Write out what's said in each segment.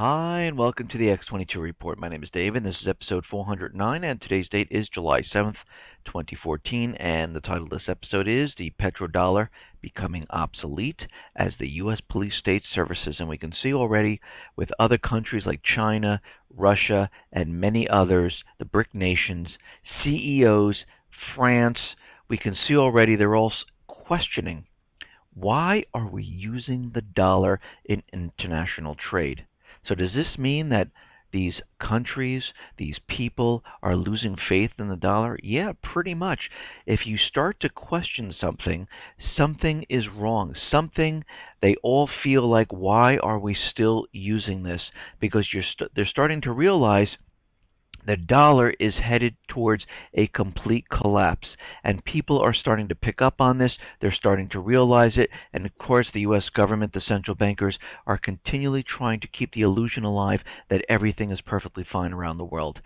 Hi, and welcome to the X22 Report. My name is Dave, and this is episode 409, and today's date is July 7th, 2014, and the title of this episode is The Petrodollar Becoming Obsolete as the U.S. Police State Services. And we can see already with other countries like China, Russia, and many others, the BRIC nations, CEOs, France, we can see already they're all questioning, why are we using the dollar in international trade? So does this mean that these countries, these people are losing faith in the dollar? Yeah, pretty much. If you start to question something, something is wrong. They all feel like, why are we still using this? Because they're starting to realize the dollar is headed towards a complete collapse, and people are starting to pick up on this. They're starting to realize it, and of course the U.S. government, the central bankers, are continually trying to keep the illusion alive that everything is perfectly fine around the world.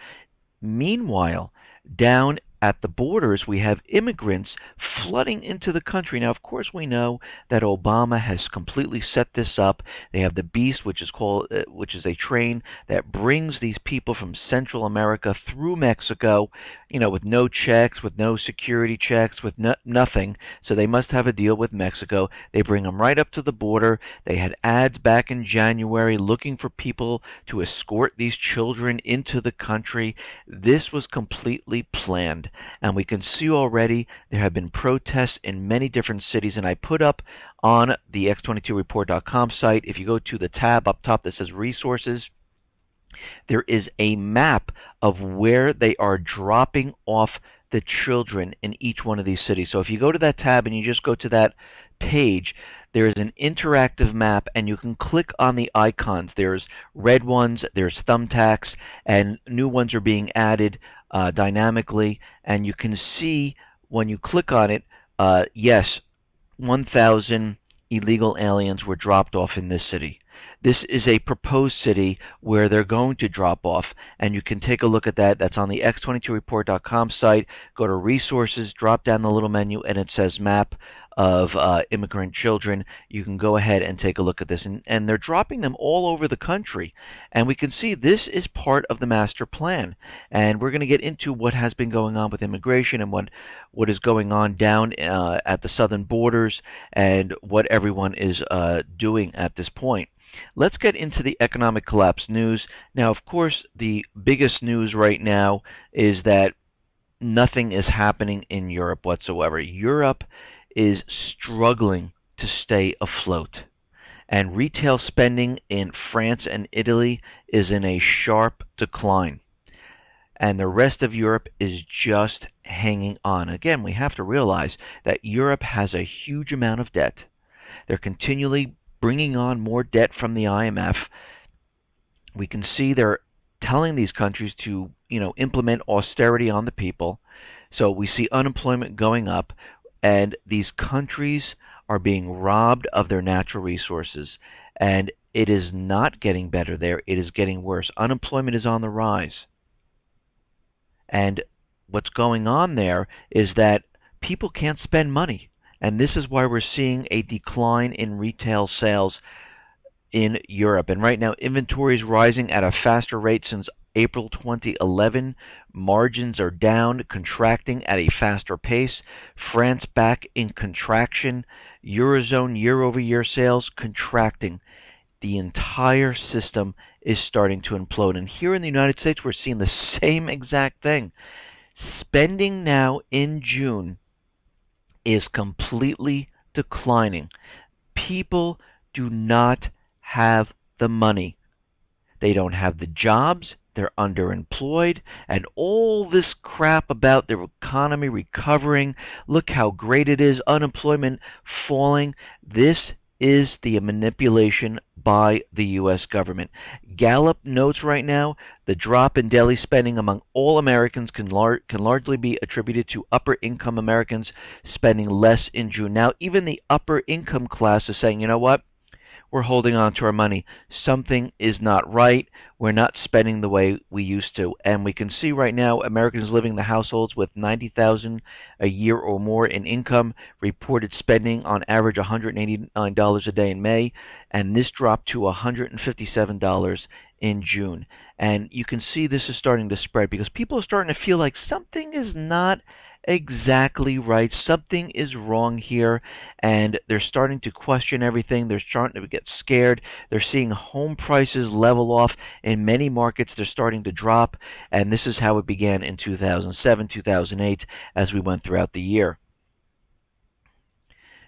Meanwhile, down at the borders, we have immigrants flooding into the country. Now, of course, we know that Obama has completely set this up. They have the Beast, which is a train that brings these people from Central America through Mexico, with no checks, with no security checks, with nothing. So they must have a deal with Mexico. They bring them right up to the border. They had ads back in January looking for people to escort these children into the country. This was completely planned. And we can see already there have been protests in many different cities. And I put up on the X22Report.com site, if you go to the tab up top that says Resources, there is a map of where they are dropping off the children in each one of these cities. So if you go to that tab and you just go to that page, there is an interactive map, and you can click on the icons. There's red ones, there's thumbtacks, and new ones are being added dynamically. And you can see when you click on it, yes, 1,000 illegal aliens were dropped off in this city. This is a proposed city where they're going to drop off, and you can take a look at that. That's on the X22Report.com site. Go to Resources, drop down the little menu, and it says Map of Immigrant Children. You can go ahead and take a look at this. And they're dropping them all over the country. And we can see this is part of the master plan. And we're going to get into what has been going on with immigration and what is going on down at the southern borders and what everyone is doing at this point. Let's get into the economic collapse news. Now, of course, the biggest news right now is that nothing is happening in Europe whatsoever. Europe is struggling to stay afloat. And retail spending in France and Italy is in a sharp decline. And the rest of Europe is just hanging on. Again, we have to realize that Europe has a huge amount of debt. They're continually bringing on more debt from the IMF. We can see they're telling these countries to, implement austerity on the people. So we see unemployment going up, and these countries are being robbed of their natural resources. And it is not getting better there. It is getting worse. Unemployment is on the rise. And what's going on there is that people can't spend money. And this is why we're seeing a decline in retail sales in Europe. And right now, inventory is rising at a faster rate since April 2011. Margins are down, contracting at a faster pace. France back in contraction. Eurozone year-over-year sales contracting. The entire system is starting to implode. And here in the United States, we're seeing the same exact thing. Spending now in June is completely declining. People do not have the money. They don't have the jobs. They're underemployed. And all this crap about the economy recovering, look how great it is, unemployment falling. This is the manipulation by the U.S. government. Gallup notes right now the drop in daily spending among all Americans can largely be attributed to upper-income Americans spending less in June. Now, even the upper-income class is saying, you know what? We're holding on to our money. Something is not right. We're not spending the way we used to. And we can see right now Americans living in the households with $90,000 a year or more in income reported spending on average $189 a day in May, and this dropped to $157 in June. And you can see this is starting to spread because people are starting to feel like something is not exactly right. Something is wrong here, and they're starting to question everything. They're starting to get scared. They're seeing home prices level off. In many markets, they're starting to drop, and this is how it began in 2007, 2008, as we went throughout the year.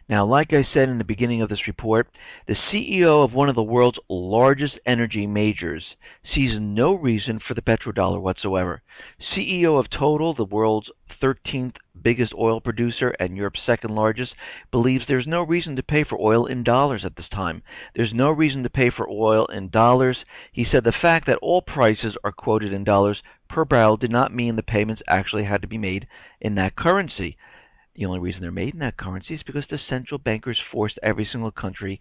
Now, like I said in the beginning of this report, the CEO of one of the world's largest energy majors sees no reason for the petrodollar whatsoever. CEO of Total, the world's 13th biggest oil producer and Europe's second largest, believes there's no reason to pay for oil in dollars at this time. There's no reason to pay for oil in dollars. He said the fact that all prices are quoted in dollars per barrel did not mean the payments actually had to be made in that currency. The only reason they're made in that currency is because the central bankers forced every single country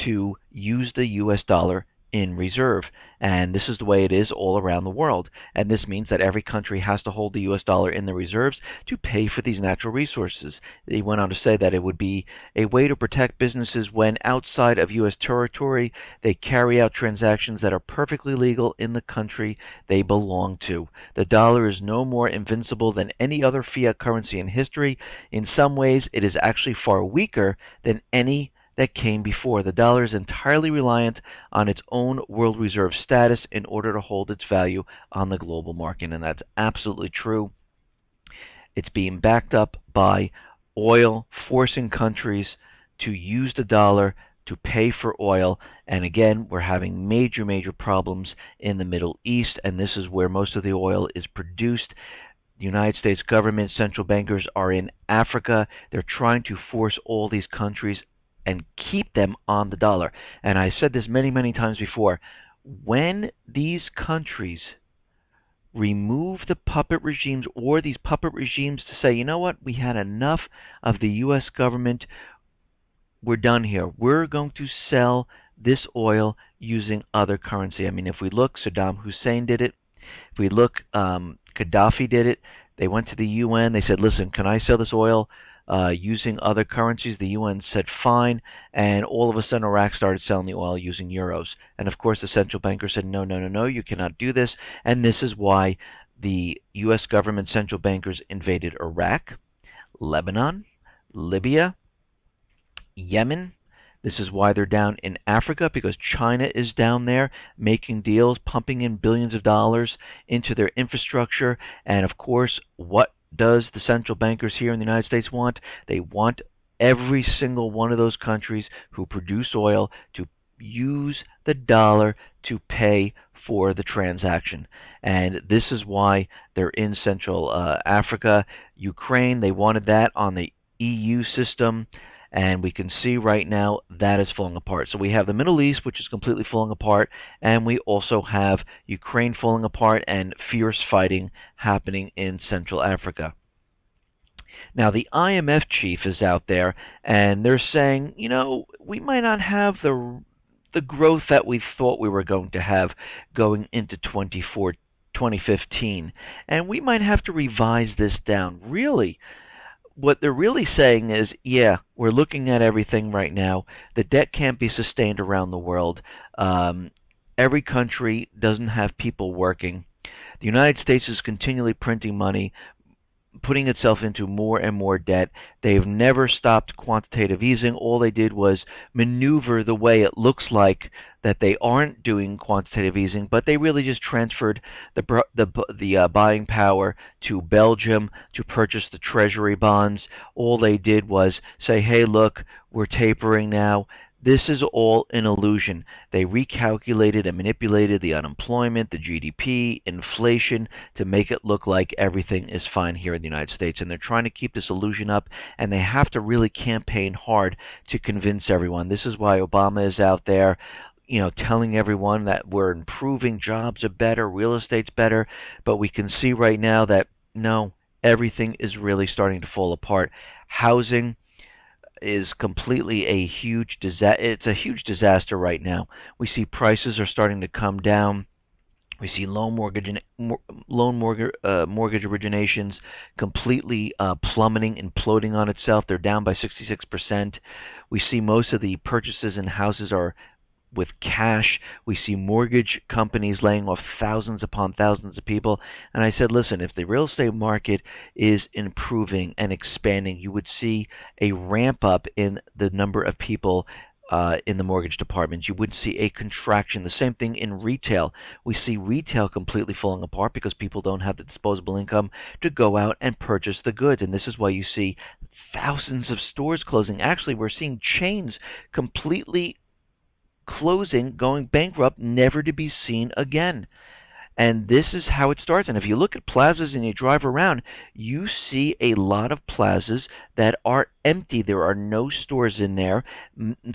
to use the US dollar in reserve. And this is the way it is all around the world. And this means that every country has to hold the US dollar in the reserves to pay for these natural resources. He went on to say that it would be a way to protect businesses when outside of US territory they carry out transactions that are perfectly legal in the country they belong to. The dollar is no more invincible than any other fiat currency in history. In some ways, it is actually far weaker than any that came before. The dollar is entirely reliant on its own world reserve status in order to hold its value on the global market, and that's absolutely true. It's being backed up by oil, forcing countries to use the dollar to pay for oil. And again, we're having major problems in the Middle East, and this is where most of the oil is produced. The United States government, central bankers are in Africa. They're trying to force all these countries and keep them on the dollar. And I said this many times before. When these countries remove the puppet regimes, or these puppet regimes to say, you know what, we had enough of the U.S. government, we're done here. We're going to sell this oil using other currency. I mean, if we look, Saddam Hussein did it. If we look, Gaddafi did it. They went to the UN. They said, listen, can I sell this oil using other currencies? The UN said fine, and all of a sudden Iraq started selling the oil using euros. And of course the central banker said no, you cannot do this. And this is why the US government central bankers invaded Iraq, Lebanon, Libya, Yemen. This is why they're down in Africa, because China is down there making deals, pumping in billions of dollars into their infrastructure. And of course, what does the central bankers here in the United States want? They want every single one of those countries who produce oil to use the dollar to pay for the transaction. And this is why they're in Central Africa. Ukraine, they wanted that on the EU system. And we can see right now that is falling apart. So we have the Middle East, which is completely falling apart, and we also have Ukraine falling apart and fierce fighting happening in Central Africa. Now, the IMF chief is out there, and they're saying, you know, we might not have the growth that we thought we were going to have going into 2015, and we might have to revise this down. Really? What they're really saying is, yeah, we're looking at everything right now. The debt can't be sustained around the world. Every country doesn't have people working. The United States is continually printing money, putting itself into more and more debt. They've never stopped quantitative easing. All they did was maneuver the way it looks like that they aren't doing quantitative easing, but they really just transferred the buying power to Belgium to purchase the treasury bonds. All they did was say, hey, look, we're tapering now. This is all an illusion. They recalculated and manipulated the unemployment, the GDP, inflation to make it look like everything is fine here in the United States. And they're trying to keep this illusion up, and they have to really campaign hard to convince everyone. This is why Obama is out there, you know, telling everyone that we're improving, jobs are better, real estate's better. But we can see right now that, no, everything is really starting to fall apart. Housing is completely a huge disaster. It's a huge disaster right now. We see prices are starting to come down. We see loan mortgage originations completely plummeting, imploding on itself. They're down by 66%. We see most of the purchases in houses are with cash. We see mortgage companies laying off thousands upon thousands of people. And I said, listen, if the real estate market is improving and expanding, you would see a ramp up in the number of people in the mortgage departments. You would see a contraction. The same thing in retail. We see retail completely falling apart because people don't have the disposable income to go out and purchase the goods. And this is why you see thousands of stores closing. Actually, we're seeing chains completely closing, going bankrupt, never to be seen again. And this is how it starts. And if you look at plazas and you drive around, you see a lot of plazas that are empty. There are no stores in there.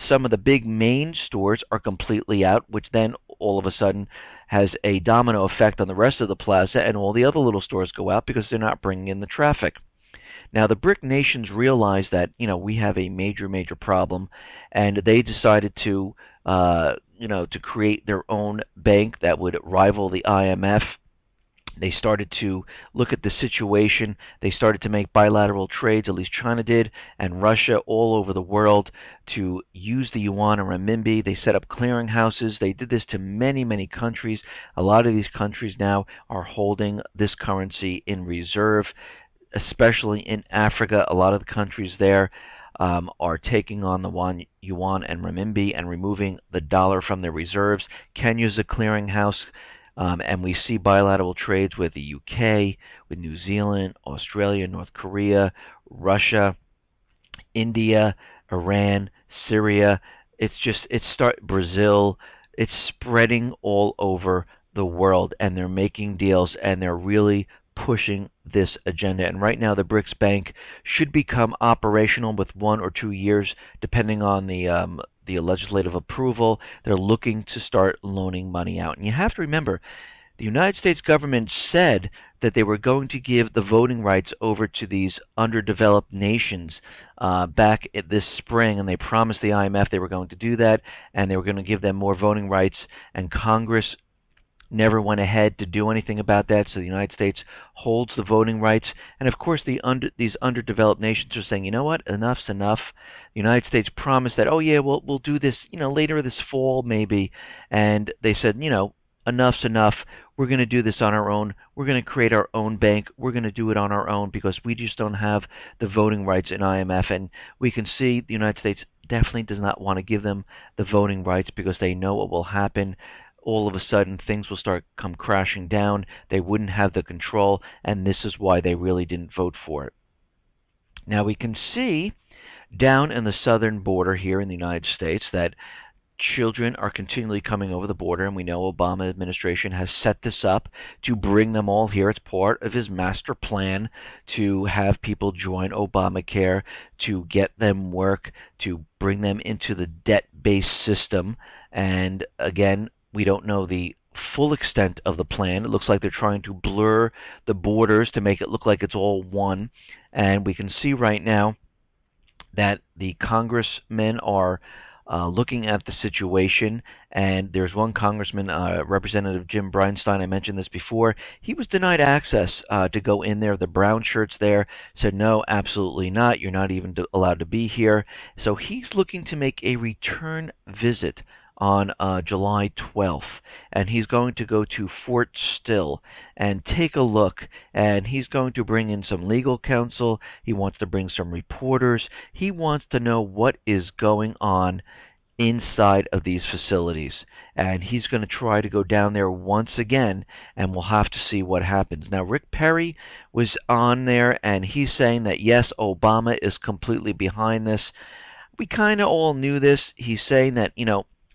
Some of the big main stores are completely out, which then all of a sudden has a domino effect on the rest of the plaza, and all the other little stores go out because they're not bringing in the traffic. Now, the BRIC nations realize that, we have a major, major problem, and they decided to, to create their own bank that would rival the IMF. They started to look at the situation. They started to make bilateral trades, at least China did, and Russia all over the world, to use the yuan and renminbi. They set up clearinghouses. They did this to many, many countries. A lot of these countries now are holding this currency in reserve, especially in Africa. A lot of the countries there are taking on the yuan and renminbi and removing the dollar from their reserves. Kenya's a clearinghouse, and we see bilateral trades with the UK, with New Zealand, Australia, North Korea, Russia, India, Iran, Syria. Brazil. It's spreading all over the world, and they're making deals, and they're really pushing this agenda. And right now the BRICS Bank should become operational with 1 or 2 years, depending on the legislative approval. They're looking to start loaning money out. And you have to remember, the United States government said that they were going to give the voting rights over to these underdeveloped nations back this spring, and they promised the IMF they were going to do that, and they were going to give them more voting rights, and Congress never went ahead to do anything about that. So the United States holds the voting rights. And of course, these underdeveloped nations are saying, you know what, enough's enough. The United States promised that, oh yeah, we'll do this, later this fall maybe. And they said, enough's enough. We're going to do this on our own. We're going to create our own bank. We're going to do it on our own because we just don't have the voting rights in IMF. And we can see the United States definitely does not want to give them the voting rights because they know what will happen. All of a sudden things will come crashing down. They wouldn't have the control, and this is why they really didn't vote for it. Now we can see down in the southern border here in the United States that children are continually coming over the border, and we know Obama administration has set this up to bring them all here. It's part of his master plan to have people join Obamacare, to get them work, to bring them into the debt-based system. And again, we don't know the full extent of the plan. It looks like they're trying to blur the borders to make it look like it's all one. And we can see right now that the congressmen are looking at the situation, and there's one congressman, Representative Jim Bridenstine, I mentioned this before. He was denied access to go in there. The brown shirts there said, no, absolutely not. You're not even allowed to be here. So he's looking to make a return visit on July 12th, and he's going to go to Fort Still and take a look, and he's going to bring in some legal counsel. He wants to bring some reporters. He wants to know what is going on inside of these facilities, and he's going to try to go down there once again, and we'll have to see what happens. Now, Rick Perry was on there, and he's saying that yes, Obama is completely behind this. We kind of all knew this. He's saying that,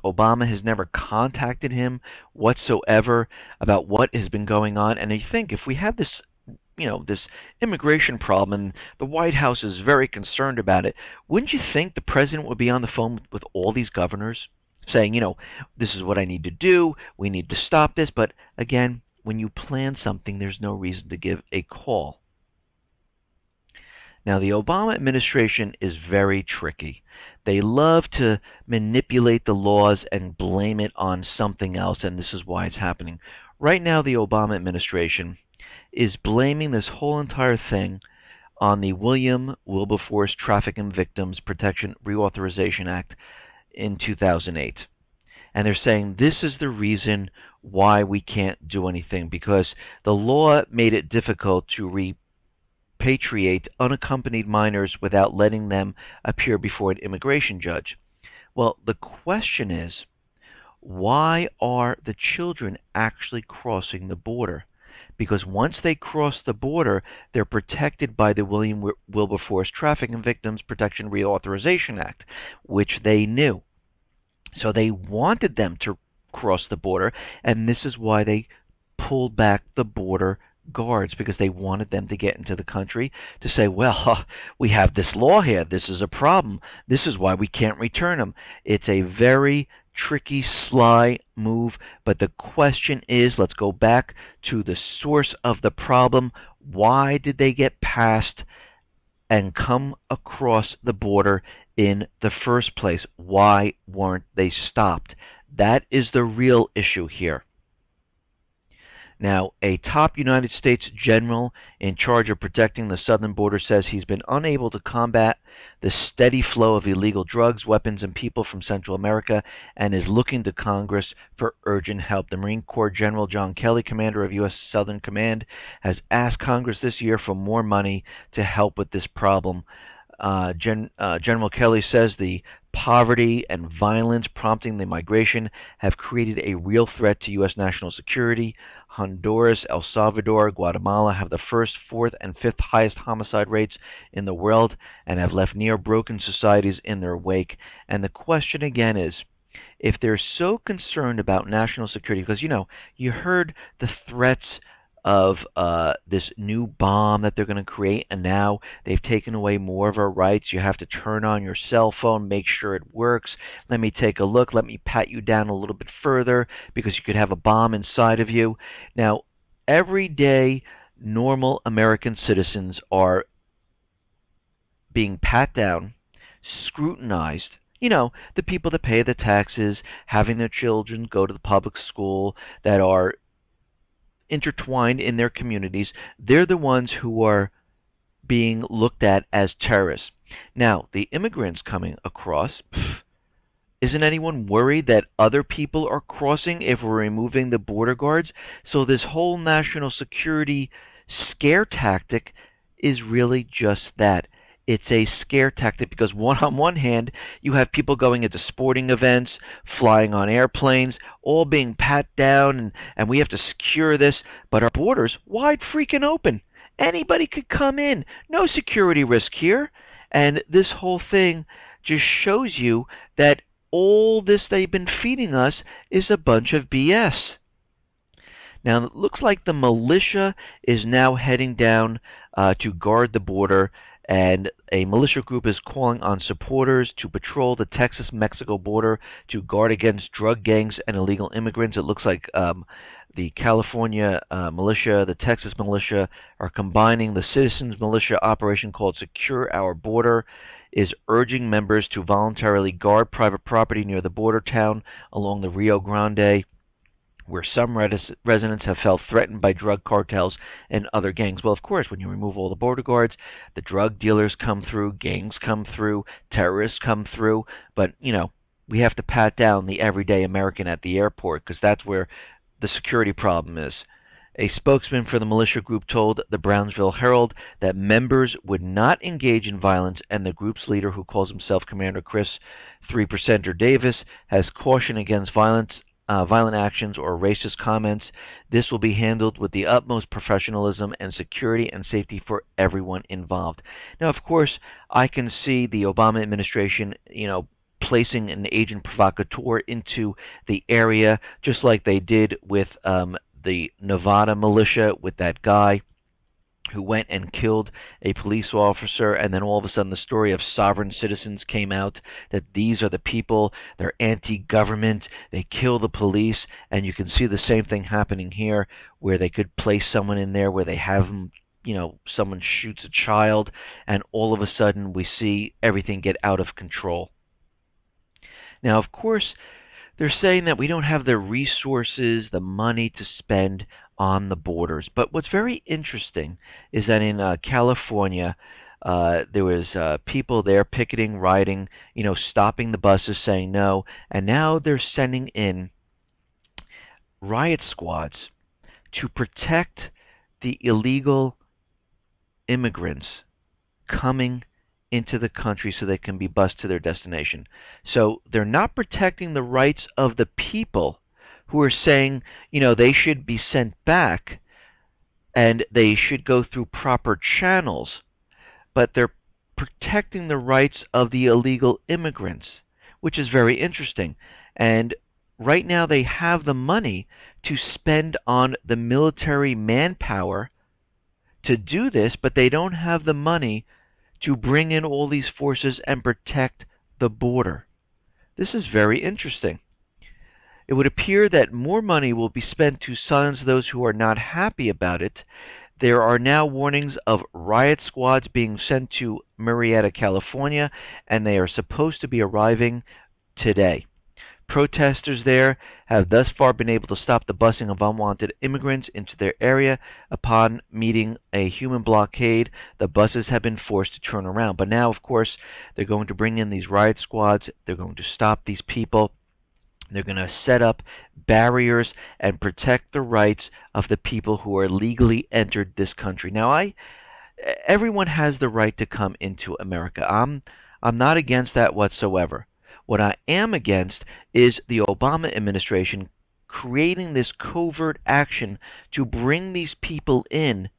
Obama has never contacted him whatsoever about what has been going on. And I think if we have this, this immigration problem, and the White House is very concerned about it, wouldn't you think the president would be on the phone with all these governors saying, this is what I need to do, we need to stop this? But again, when you plan something, there's no reason to give a call. Now, the Obama administration is very tricky. They love to manipulate the laws and blame it on something else, and this is why it's happening. Right now, the Obama administration is blaming this whole entire thing on the William Wilberforce Trafficking Victims Protection Reauthorization Act in 2008. And they're saying this is the reason why we can't do anything, because the law made it difficult to repatriate unaccompanied minors without letting them appear before an immigration judge. Well, the question is, why are the children actually crossing the border? Because once they cross the border, they're protected by the William Wilberforce Trafficking Victims Protection Reauthorization Act, which they knew. So they wanted them to cross the border, and this is why they pulled back the border guards, because they wanted them to get into the country to say, well, we have this law here, this is a problem, this is why we can't return them. It's a very tricky, sly move, but the question is, let's go back to the source of the problem. Why did they get past and come across the border in the first place? Why weren't they stopped? That is the real issue here. Now, a top United States general in charge of protecting the southern border says he's been unable to combat the steady flow of illegal drugs, weapons, and people from Central America, and is looking to Congress for urgent help. The Marine Corps General John Kelly, commander of U.S. Southern Command, has asked Congress this year for more money to help with this problem. General Kelly says the poverty and violence prompting the migration have created a real threat to U.S. national security. Honduras, El Salvador, Guatemala have the first, fourth, and fifth highest homicide rates in the world and have left near-broken societies in their wake. And the question again is, if they're so concerned about national security, because, you heard the threats of this new bomb that they're going to create, and now they've taken away more of our rights. You have to turn on your cell phone, make sure it works. Let me take a look. Let me pat you down a little bit further because you could have a bomb inside of you. Now, everyday normal American citizens are being pat down, scrutinized. The people that pay the taxes, having their children go to the public school, that are intertwined in their communities, they're the ones who are being looked at as terrorists. Now, the immigrants coming across, isn't anyone worried that other people are crossing if we're removing the border guards? So this whole national security scare tactic is really just that. It's a scare tactic because on one hand, you have people going into sporting events, flying on airplanes, all being pat down, and we have to secure this, but our borders wide freaking open. Anybody could come in. No security risk here. And this whole thing just shows you that all this they've been feeding us is a bunch of BS. Now, it looks like the militia is now heading down to guard the border, and a militia group is calling on supporters to patrol the Texas-Mexico border to guard against drug gangs and illegal immigrants. It looks like the California militia, the Texas militia are combining. The citizens militia operation called Secure Our Border is urging members to voluntarily guard private property near the border town along the Rio Grande, where some residents have felt threatened by drug cartels and other gangs. Well, of course, when you remove all the border guards, the drug dealers come through, gangs come through, terrorists come through, but, we have to pat down the everyday American at the airport because that's where the security problem is. A spokesman for the militia group told the Brownsville Herald that members would not engage in violence, and the group's leader, who calls himself Commander Chris 3%er Davis, has cautioned against violent actions or racist comments. This will be handled with the utmost professionalism and security and safety for everyone involved. Now, of course, I can see the Obama administration, placing an agent provocateur into the area, just like they did with the Nevada militia, with that guy who went and killed a police officer, and then all of a sudden the story of sovereign citizens came out, that these are the people, they're anti-government, they kill the police, and you can see the same thing happening here, where they could place someone in there where they have them, someone shoots a child, and all of a sudden we see everything get out of control. Now, of course, they're saying that we don't have the resources, the money to spend on the borders. But what's very interesting is that in California, There was people there picketing, rioting, stopping the buses, saying no, and now they're sending in riot squads to protect the illegal immigrants coming into the country so they can be bused to their destination. So they're not protecting the rights of the people who are saying, they should be sent back and they should go through proper channels, but they're protecting the rights of the illegal immigrants, which is very interesting. And right now they have the money to spend on the military manpower to do this, but they don't have the money to bring in all these forces and protect the border. This is very interesting. It would appear that more money will be spent to silence those who are not happy about it. There are now warnings of riot squads being sent to Murrieta, California, and they are supposed to be arriving today. Protesters there have thus far been able to stop the busing of unwanted immigrants into their area. Upon meeting a human blockade, the buses have been forced to turn around. But now, of course, they're going to bring in these riot squads. They're going to stop these people. They're going to set up barriers and protect the rights of the people who are legally entered this country. Now, everyone has the right to come into America. I'm not against that whatsoever. What I am against is the Obama administration creating this covert action to bring these people in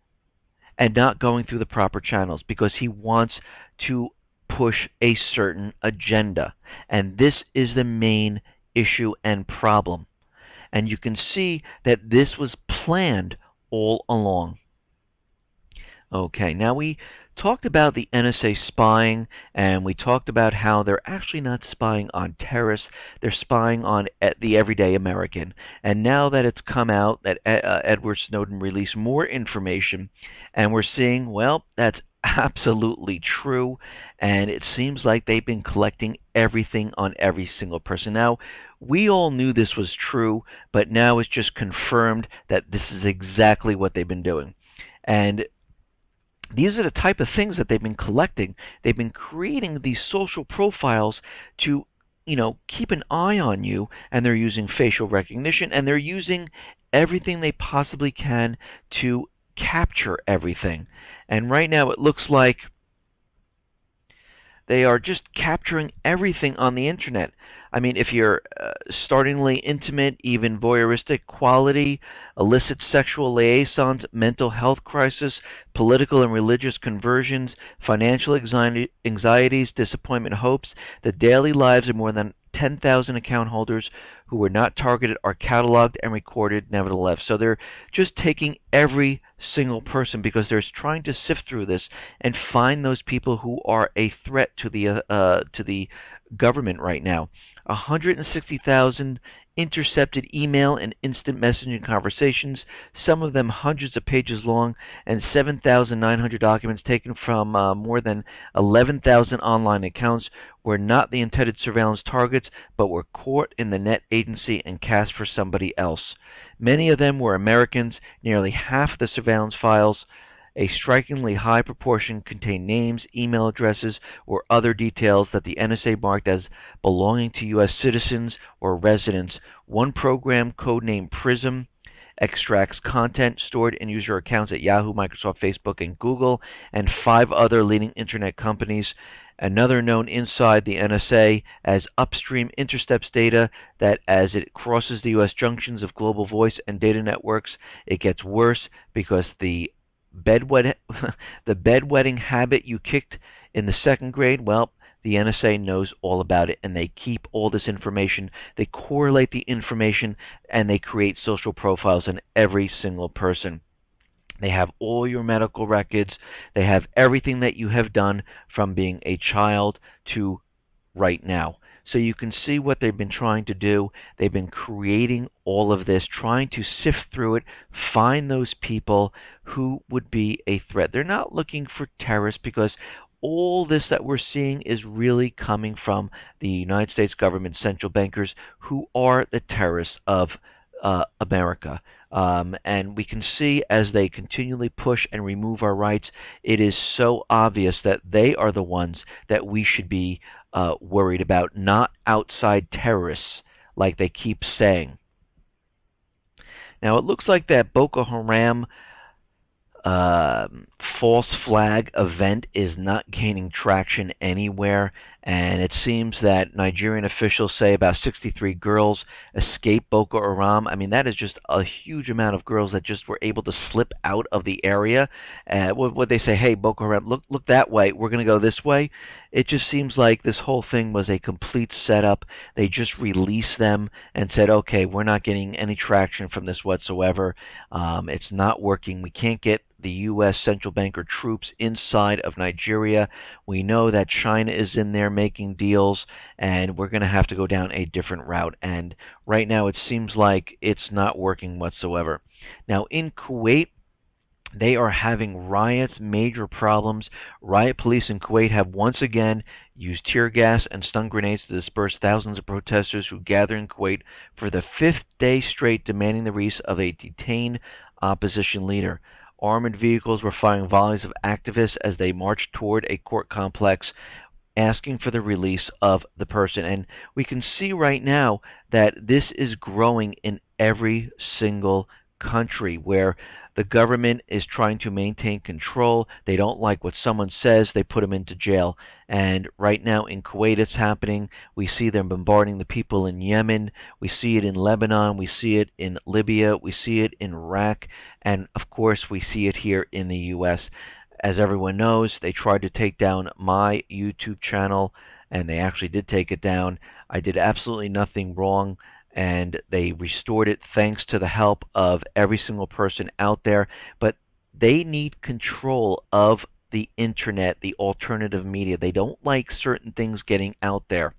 and not going through the proper channels because he wants to push a certain agenda. And this is the main issue and problem. And you can see that this was planned all along. Okay, now we talked about the NSA spying, and we talked about how they're actually not spying on terrorists, they're spying on the everyday American. And now that it's come out that Edward Snowden released more information, and we're seeing, well, that's absolutely true, and it seems like they've been collecting everything on every single person. Now, we all knew this was true, but now it's just confirmed that this is exactly what they've been doing. And these are the type of things that they've been collecting. They've been creating these social profiles to, keep an eye on you, and they're using facial recognition, and they're using everything they possibly can to capture everything. And right now it looks like they are just capturing everything on the internet. I mean, if you're startlingly intimate, even voyeuristic quality, illicit sexual liaisons, mental health crisis, political and religious conversions, financial anxieties, disappointment, hopes, the daily lives of more than 10,000 account holders who were not targeted are cataloged and recorded nevertheless. So they're just taking every single person because they're trying to sift through this and find those people who are a threat to the government right now. 160,000 intercepted email and instant messaging conversations, some of them hundreds of pages long, and 7,900 documents taken from more than 11,000 online accounts were not the intended surveillance targets, but were caught in the net agency and cast for somebody else. Many of them were Americans. Nearly half of the surveillance files, a strikingly high proportion, contained names, email addresses, or other details that the NSA marked as belonging to U.S. citizens or residents. One program, codenamed PRISM, extracts content stored in user accounts at Yahoo, Microsoft, Facebook, and Google, and 5 other leading internet companies. Another known inside the NSA as upstream intercepts data that as it crosses the U.S. junctions of global voice and data networks, it gets worse because the bedwetting habit you kicked in the 2nd grade, well, the NSA knows all about it, and they keep all this information. They correlate the information, and they create social profiles on every single person. They have all your medical records. They have everything that you have done from being a child to right now. So you can see what they've been trying to do. They've been creating all of this, trying to sift through it, find those people who would be a threat. They're not looking for terrorists because all this that we're seeing is really coming from the United States government central bankers who are the terrorists of America. And we can see as they continually push and remove our rights, it is so obvious that they are the ones that we should be worried about, not outside terrorists like they keep saying. Now, it looks like that Boko Haram false flag event is not gaining traction anywhere, and it seems that Nigerian officials say about 63 girls escaped Boko Haram. I mean, that is just a huge amount of girls that just were able to slip out of the area. What they say, hey, Boko Haram, look that way, we're going to go this way. It just seems like this whole thing was a complete setup. They just released them and said, okay, we're not getting any traction from this whatsoever. It's not working. We can't get the U.S. central banker troops inside of Nigeria. We know that China is in there making deals, and we're going to have to go down a different route. And right now it seems like it's not working whatsoever. Now in Kuwait, they are having riots, major problems. Riot police in Kuwait have once again used tear gas and stun grenades to disperse thousands of protesters who gather in Kuwait for the 5th day straight, demanding the release of a detained opposition leader. Armored vehicles were firing volleys of activists as they marched toward a court complex asking for the release of the person. And we can see right now that this is growing in every single country where the government is trying to maintain control. They don't like what someone says, they put them into jail. And right now in Kuwait it's happening. We see them bombarding the people in Yemen. We see it in Lebanon. We see it in Libya. We see it in Iraq. And of course we see it here in the U.S. As everyone knows, they tried to take down my YouTube channel, and they actually did take it down. I did absolutely nothing wrong, and they restored it thanks to the help of every single person out there. But they need control of the internet, the alternative media. They don't like certain things getting out there,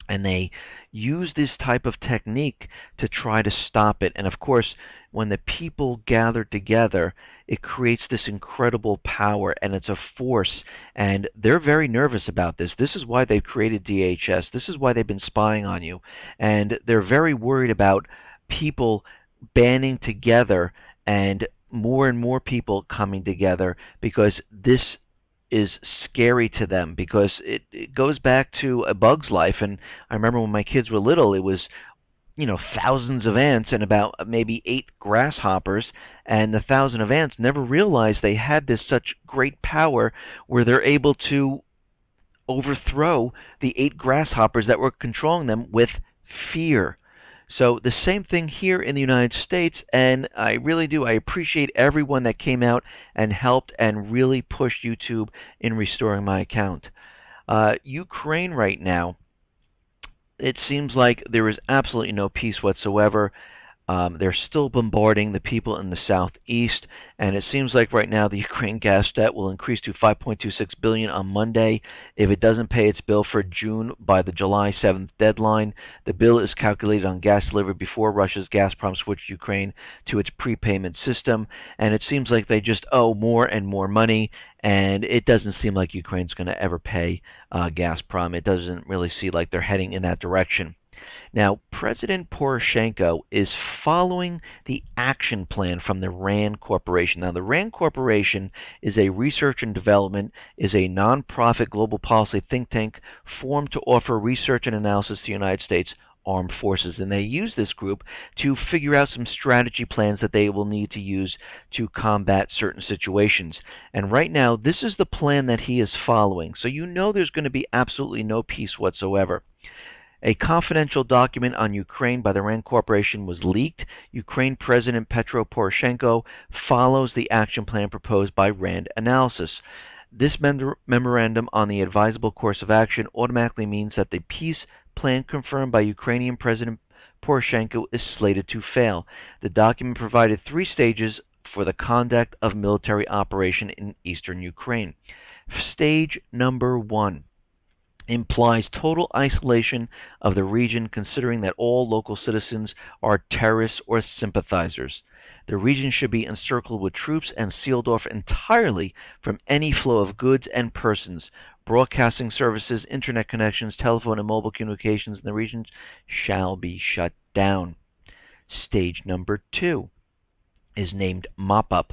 and they use this type of technique to try to stop it. And of course, when the people gather together, it creates this incredible power, and it's a force, and they're very nervous about this. This is why they've created DHS. This is why they've been spying on you, and they're very worried about people banding together and more people coming together, because this is scary to them, because it goes back to a bug's life. And I remember when my kids were little, it was, you know, thousands of ants and about maybe 8 grasshoppers, and the 1,000 of ants never realized they had this such great power where they're able to overthrow the 8 grasshoppers that were controlling them with fear. So the same thing here in the United States, and I really do. I appreciate everyone that came out and helped and really pushed YouTube in restoring my account. Ukraine right now, it seems like there is absolutely no peace whatsoever. They're still bombarding the people in the southeast, and it seems like right now the Ukraine gas debt will increase to $5.26 billion on Monday if it doesn't pay its bill for June by the July 7th deadline. The bill is calculated on gas delivered before Russia's Gazprom switched Ukraine to its prepayment system, and it seems like they just owe more and more money, and it doesn't seem like Ukraine's going to ever pay Gazprom. It doesn't really seem like they're heading in that direction. Now, President Poroshenko is following the action plan from the RAND Corporation. Now, the RAND Corporation is a research and development, is a nonprofit global policy think tank formed to offer research and analysis to the United States Armed Forces. And they use this group to figure out some strategy plans that they will need to use to combat certain situations. And right now, this is the plan that he is following. So you know there's going to be absolutely no peace whatsoever. A confidential document on Ukraine by the RAND Corporation was leaked. Ukraine President Petro Poroshenko follows the action plan proposed by RAND Analysis. This memorandum on the advisable course of action automatically means that the peace plan confirmed by Ukrainian President Poroshenko is slated to fail. The document provided 3 stages for the conduct of military operation in eastern Ukraine. Stage number 1 implies total isolation of the region, considering that all local citizens are terrorists or sympathizers. The region should be encircled with troops and sealed off entirely from any flow of goods and persons. Broadcasting services, internet connections, telephone and mobile communications in the region shall be shut down. Stage number 2 is named mop-up.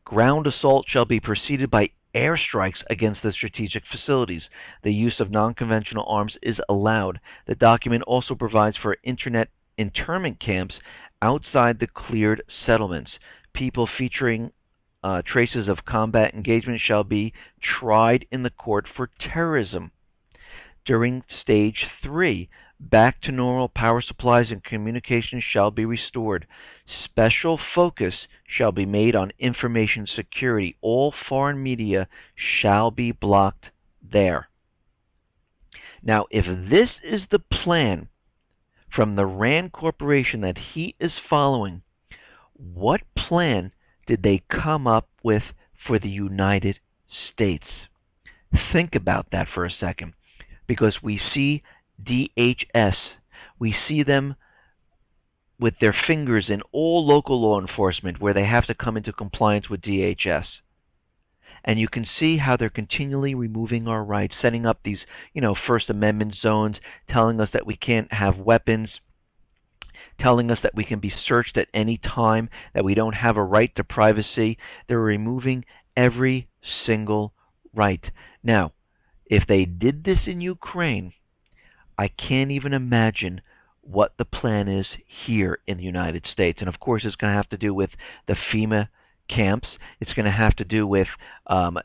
Ground assault shall be preceded by airstrikes against the strategic facilities. The use of non-conventional arms is allowed. The document also provides for internet internment camps outside the cleared settlements. People featuring traces of combat engagement shall be tried in the court for terrorism. During Stage 3, back to normal power supplies and communications shall be restored. Special focus shall be made on information security. All foreign media shall be blocked there. Now, if this is the plan from the RAND Corporation that he is following, what plan did they come up with for the United States? Think about that for a second. Because we see DHS, we see them with their fingers in all local law enforcement where they have to come into compliance with DHS. And you can see how they're continually removing our rights, setting up these, First Amendment zones, telling us that we can't have weapons, telling us that we can be searched at any time, that we don't have a right to privacy. They're removing every single right. Now, if they did this in Ukraine, I can't even imagine what the plan is here in the United States. And of course, it's going to have to do with the FEMA camps. It's going to have to do with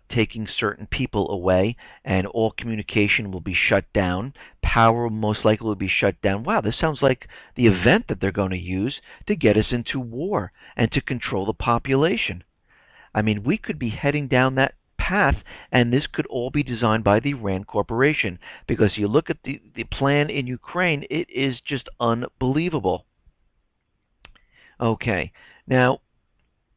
taking certain people away, and all communication will be shut down. Power most likely will be shut down. Wow, this sounds like the event that they're going to use to get us into war and to control the population. I mean, we could be heading down that path, and this could all be designed by the RAND Corporation, because you look at the plan in Ukraine, it is just unbelievable. Okay, now,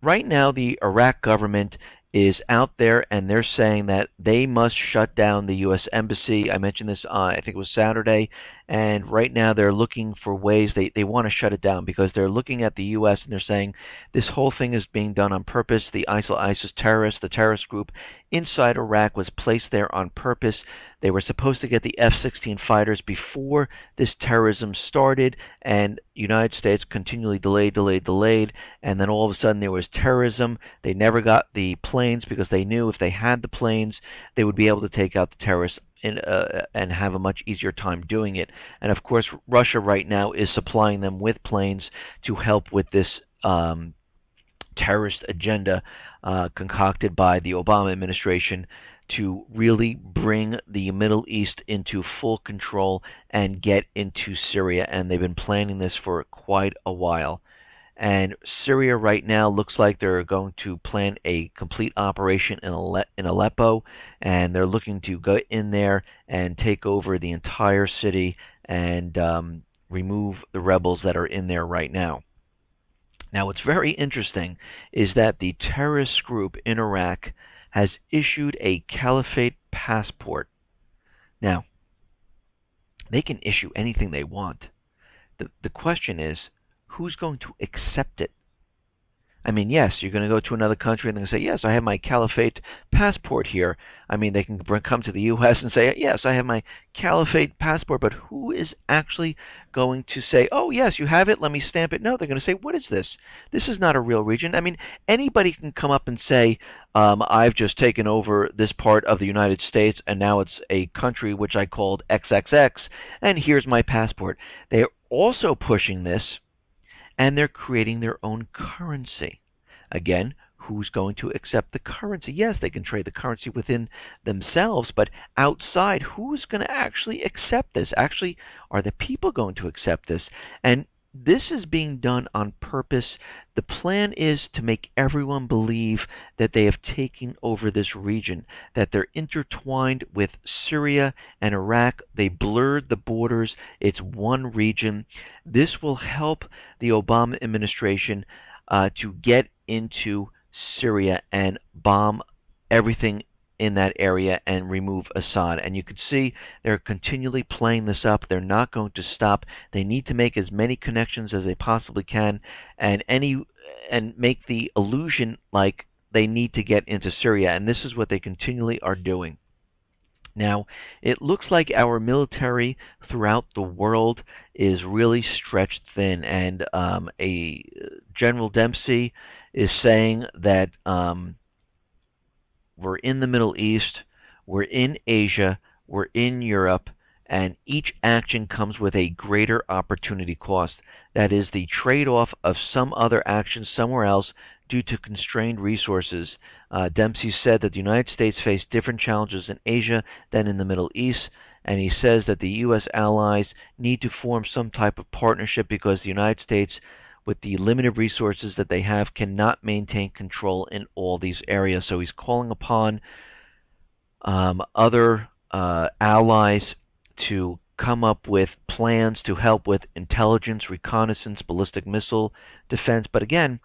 right now the Iraq government is out there, and they're saying that they must shut down the U.S. Embassy. I mentioned this, I think it was Saturday, and right now they're looking for ways. They want to shut it down because they're looking at the U.S. and they're saying this whole thing is being done on purpose. The ISIL-ISIS terrorists, the terrorist group inside Iraq, was placed there on purpose. They were supposed to get the F-16 fighters before this terrorism started, and the United States continually delayed, and then all of a sudden there was terrorism. They never got the planes because they knew if they had the planes, they would be able to take out the terrorists and have a much easier time doing it. And of course, Russia right now is supplying them with planes to help with this terrorist agenda concocted by the Obama administration to really bring the Middle East into full control and get into Syria. And they've been planning this for quite a while. And Syria right now looks like they're going to plan a complete operation in Aleppo, and they're looking to go in there and take over the entire city and remove the rebels that are in there right now. Now, what's very interesting is that the terrorist group in Iraq has issued a caliphate passport. Now, they can issue anything they want. The question is, who's going to accept it? I mean, yes, you're going to go to another country and they're going to say, yes, I have my caliphate passport here. I mean, they can come to the U.S. and say, yes, I have my caliphate passport, but who is actually going to say, oh, yes, you have it, let me stamp it? No, they're going to say, what is this? This is not a real region. I mean, anybody can come up and say, I've just taken over this part of the United States, and now it's a country which I called XXX, and here's my passport. They're also pushing this, and they're creating their own currency. Again, who's going to accept the currency? Yes, they can trade the currency within themselves, but outside, who's going to actually accept this? Actually, are the people going to accept this? And this is being done on purpose. The plan is to make everyone believe that they have taken over this region, that they're intertwined with Syria and Iraq. They blurred the borders. It's one region. This will help the Obama administration to get into Syria and bomb everything in that area and remove Assad. And you can see they're continually playing this up. They're not going to stop. They need to make as many connections as they possibly can, and make the illusion like they need to get into Syria. And this is what they continually are doing. Now, it looks like our military throughout the world is really stretched thin, and a General Dempsey is saying that we're in the Middle East, we're in Asia, we're in Europe, and each action comes with a greater opportunity cost. That is the trade-off of some other action somewhere else due to constrained resources. Dempsey said that the United States faced different challenges in Asia than in the Middle East, and he says that the U.S. allies need to form some type of partnership because the United States, with the limited resources that they have, cannot maintain control in all these areas. So he's calling upon other allies to come up with plans to help with intelligence, reconnaissance, ballistic missile defense. But again,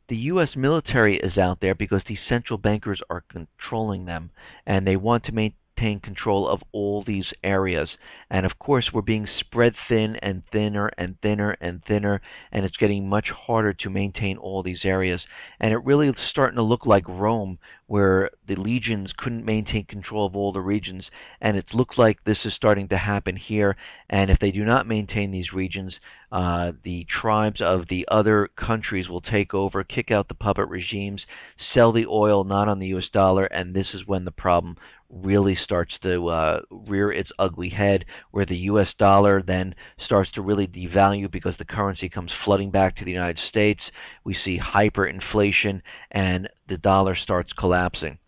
the U.S. military is out there because the central bankers are controlling them, and they want to maintain control of all these areas. And of course, we're being spread thin and thinner and thinner and thinner, and it's getting much harder to maintain all these areas. And it really is starting to look like Rome, where the legions couldn't maintain control of all the regions, and it looks like this is starting to happen here. And if they do not maintain these regions, the tribes of the other countries will take over, kick out the puppet regimes, sell the oil not on the U.S. dollar, and this is when the problem really starts to rear its ugly head, where the U.S. dollar then starts to really devalue because the currency comes flooding back to the United States. We see hyperinflation, and the dollar starts collapsing.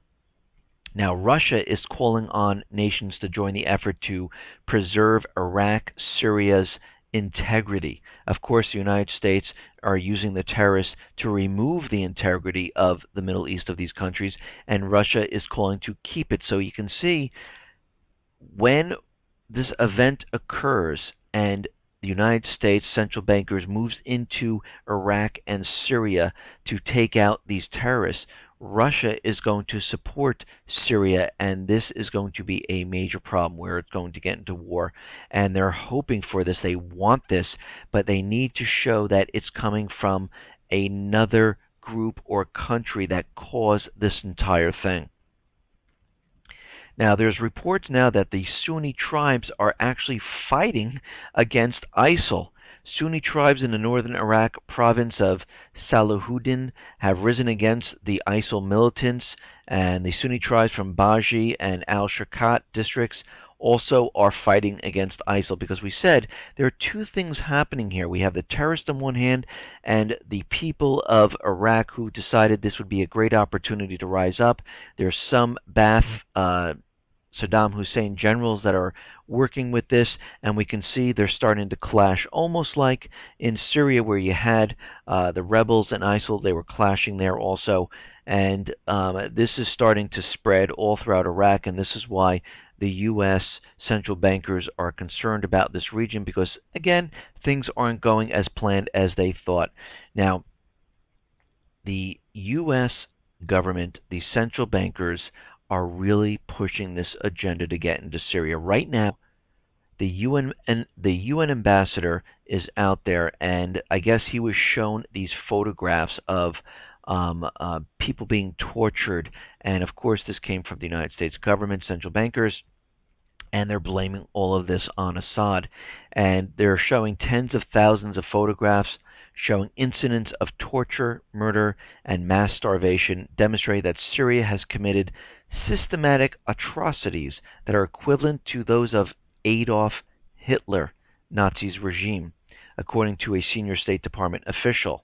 Now, Russia is calling on nations to join the effort to preserve Iraq, Syria's integrity. Of course, the United States are using the terrorists to remove the integrity of the Middle East of these countries, and Russia is calling to keep it. So you can see when this event occurs and the United States central bankers moves into Iraq and Syria to take out these terrorists, Russia is going to support Syria, and this is going to be a major problem where it's going to get into war. And they're hoping for this. They want this, but they need to show that it's coming from another group or country that caused this entire thing. Now, there's reports now that the Sunni tribes are actually fighting against ISIL. Sunni tribes in the northern Iraq province of Salahuddin have risen against the ISIL militants, and the Sunni tribes from Baji and al-Shirkat districts also are fighting against ISIL, because we said there are two things happening here. We have the terrorists on one hand and the people of Iraq who decided this would be a great opportunity to rise up. There's some Saddam Hussein generals that are working with this, and we can see they're starting to clash, almost like in Syria where you had the rebels and ISIL. They were clashing there also, and this is starting to spread all throughout Iraq, and this is why the U.S. central bankers are concerned about this region, because, again, things aren't going as planned as they thought. Now, the U.S. government, the central bankers, are really pushing this agenda to get into Syria. Right now, the UN ambassador is out there, and I guess he was shown these photographs of people being tortured, and of course this came from the United States government, central bankers, and they're blaming all of this on Assad. And they're showing tens of thousands of photographs showing incidents of torture, murder, and mass starvation, demonstrate that Syria has committed systematic atrocities that are equivalent to those of Adolf Hitler, Nazi's regime, according to a senior State Department official.